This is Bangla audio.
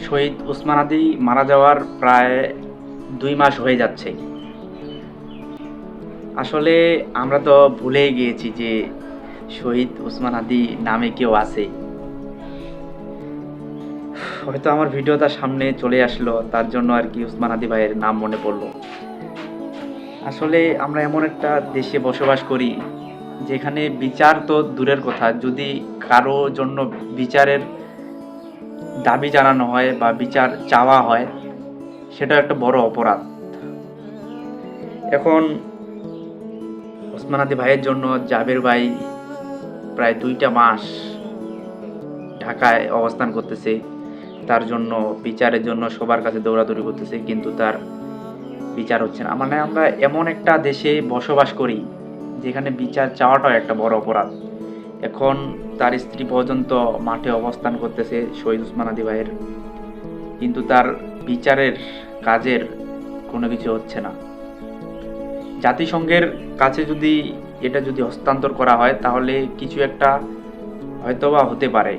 শহীদ ওসমান হাদি মারা যাওয়ার প্রায় 2 মাস হয়ে যাচ্ছে। আসলে আমরা তো ভুলেই গিয়েছি যে শহীদ ওসমান হাদি নামে কেউ আছে। হয়তো আমার ভিডিওটা সামনে চলে আসলো, তার জন্য আর কি ওসমান হাদি ভাইয়ের নাম মনে পড়লো। আসলে আমরা এমন একটা দেশে বসবাস করি যেখানে বিচার তো দূরের কথা, যদি কারো জন্য বিচারের দাবি জানানো হয় বা বিচার চাওয়া হয়, সেটা একটা বড় অপরাধ। এখন ওসমান হাদি ভাইয়ের জন্য জাবের ভাই প্রায় 2টা মাস ঢাকায় অবস্থান করতেছে। তার জন্য বিচারের জন্য সবার কাছে দৌড়াদৌড়ি করতেছে, কিন্তু তার বিচার হচ্ছে না। মানে আমরা এমন একটা দেশে বসবাস করি যেখানে বিচার চাওয়াটাও একটা বড় অপরাধ। এখন তার স্ত্রী পর্যন্ত মাঠে অবস্থান করতেছে শহীদ ওসমান হাদি ভাইয়ের, কিন্তু তার বিচারের কাজের কোনো কিছু হচ্ছে না। জাতিসংঘের কাছে যদি এটা হস্তান্তর করা হয় তাহলে কিছু একটা হয়তোবা হতে পারে।